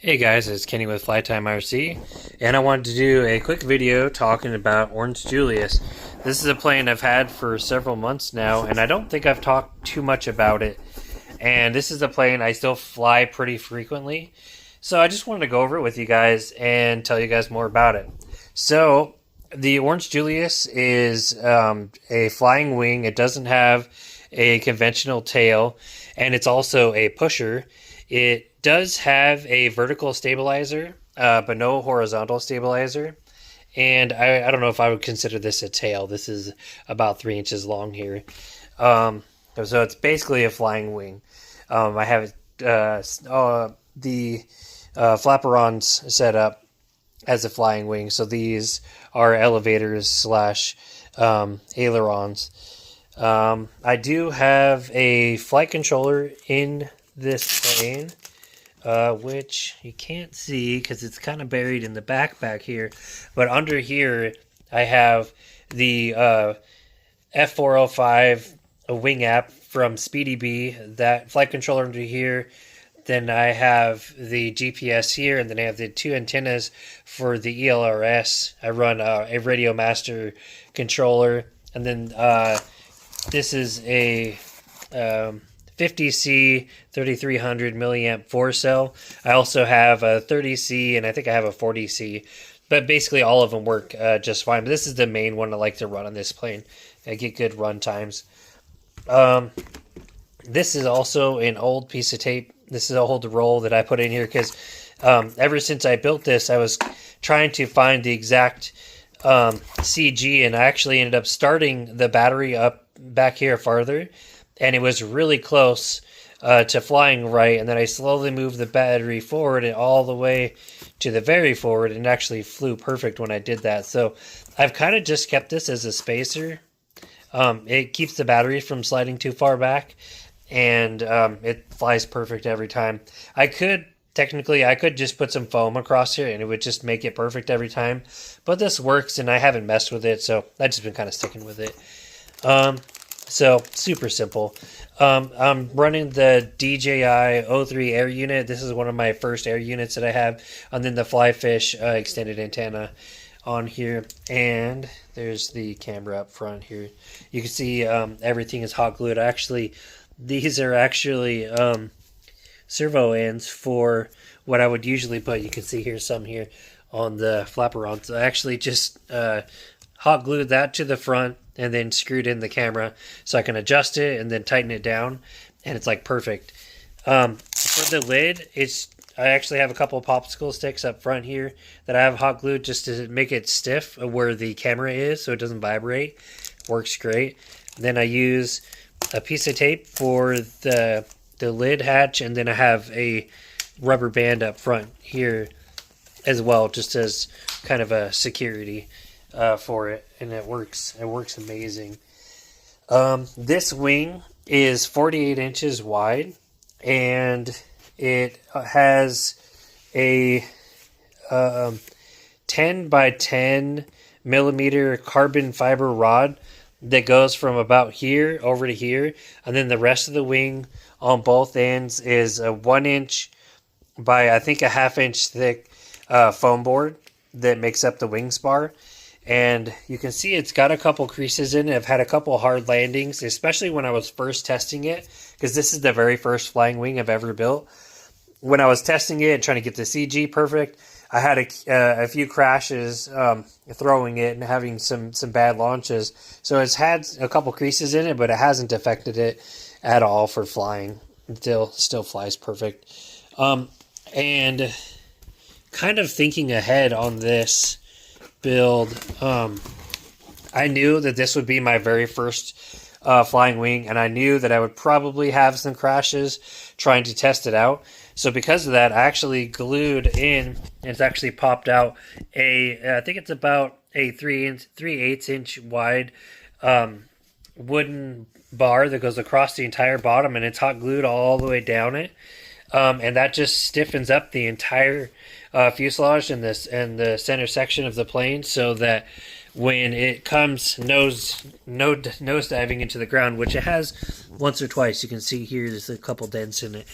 Hey guys, it's Kenny with Flytime RC, and I wanted to do a quick video talking about Orange Julius. This is a plane I've had for several months now, and I don't think I've talked too much about it. And this is a plane I still fly pretty frequently, so I just wanted to go over it with you guys and tell you guys more about it. So, the Orange Julius is a flying wing. It doesn't have a conventional tail, and it's also a pusher. It does have a vertical stabilizer, but no horizontal stabilizer. And I don't know if I would consider this a tail. This is about 3 inches long here. So it's basically a flying wing. I have the flaperons set up as a flying wing. So these are elevators slash ailerons. I do have a flight controller in this plane, which you can't see because it's kind of buried in the back here. But under here, I have the F405 wing app from Speedy Bee, that flight controller under here. Then I have the GPS here, and then I have the two antennas for the ELRS. I run a Radio Master controller, and then this is a 50C 3300 milliamp 4-cell. I also have a 30C, and I think I have a 40C. But basically all of them work just fine. But this is the main one I like to run on this plane. I get good run times. This is also an old piece of tape. This is a old roll that I put in here because ever since I built this, I was trying to find the exact CG, and I actually ended up starting the battery up back here farther, and it was really close to flying right, and then I slowly moved the battery forward and all the way to the very forward, and actually flew perfect when I did that. So I've kind of just kept this as a spacer. It keeps the battery from sliding too far back, and it flies perfect every time. I could just put some foam across here and it would just make it perfect every time, but this works and I haven't messed with it, so I've just been kind of sticking with it. So super simple. I'm running the DJI O3 air unit. This is one of my first air units that I have, and then the Flyfish extended antenna on here, and there's the camera up front here. You can see everything is hot glued. These are actually servo ends for what I would usually put. You can see here some here on the flaperon. So I actually just hot glued that to the front and then screwed in the camera so I can adjust it and then tighten it down, and it's like perfect. For the lid, I actually have a couple of popsicle sticks up front here that I have hot glued just to make it stiff where the camera is so it doesn't vibrate. Works great. Then I use a piece of tape for the lid hatch, and then I have a rubber band up front here as well, just as kind of a security for it, and it works amazing. This wing is 48 inches wide, and it has a 10 by 10 millimeter carbon fiber rod that goes from about here over to here, and then the rest of the wing on both ends is a 1 inch by I think a ½ inch thick foam board that makes up the wing spar. And you can see it's got a couple creases in it. I've had a couple hard landings, especially when I was first testing it, because this is the very first flying wing I've ever built. When I was testing it and trying to get the CG perfect, I had a few crashes throwing it and having some bad launches. So it's had a couple creases in it, but it hasn't affected it at all for flying. It still flies perfect. And kind of thinking ahead on this build, I knew that this would be my very first flying wing, and I knew that I would probably have some crashes trying to test it out. So because of that, I actually glued in, and it's actually popped out I think it's about a 3/8 inch wide wooden bar that goes across the entire bottom, and it's hot glued all the way down it. And that just stiffens up the entire fuselage and the center section of the plane, so that when it comes nose diving into the ground, which it has once or twice, you can see here there's a couple dents in it,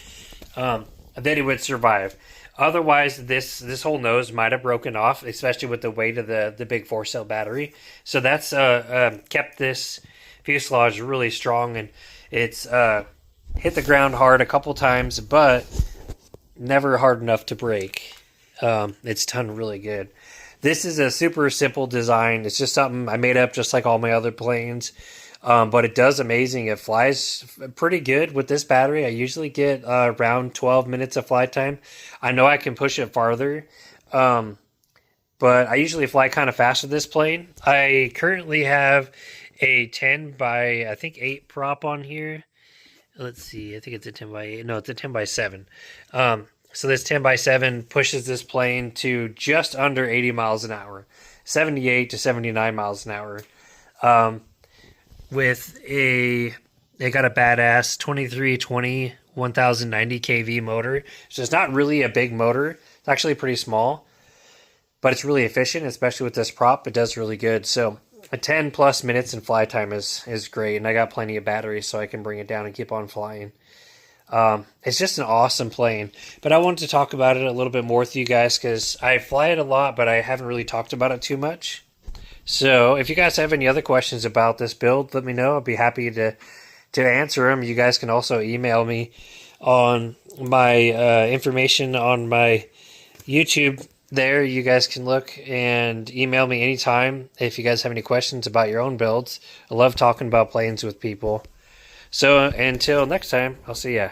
then it would survive. Otherwise, this whole nose might have broken off, especially with the weight of the big 4-cell battery. So that's kept this fuselage really strong, and it's hit the ground hard a couple times, but never hard enough to break. It's done really good. This is a super simple design. It's just something I made up just like all my other planes. But it does amazing. It flies pretty good with this battery. I usually get around 12 minutes of flight time. I know I can push it farther, but I usually fly kind of fast with this plane. I currently have a 10 by, I think, 8 prop on here. Let's see. I think it's a 10 by 8. No, it's a 10 by 7. So this 10 by 7 pushes this plane to just under 80 miles an hour, 78 to 79 miles an hour. They got a badass 2320 1090 kV motor. So it's not really a big motor. It's actually pretty small, but it's really efficient, especially with this prop. It does really good. So a 10 plus minutes in flight time is great. And I got plenty of battery so I can bring it down and keep on flying. It's just an awesome plane, but I wanted to talk about it a little bit more with you guys because I fly it a lot, but I haven't really talked about it too much. So if you guys have any other questions about this build, let me know. I'll be happy to answer them. You guys can also email me on my information on my YouTube there. You guys can look and email me anytime if you guys have any questions about your own builds. I love talking about planes with people. So until next time, I'll see ya.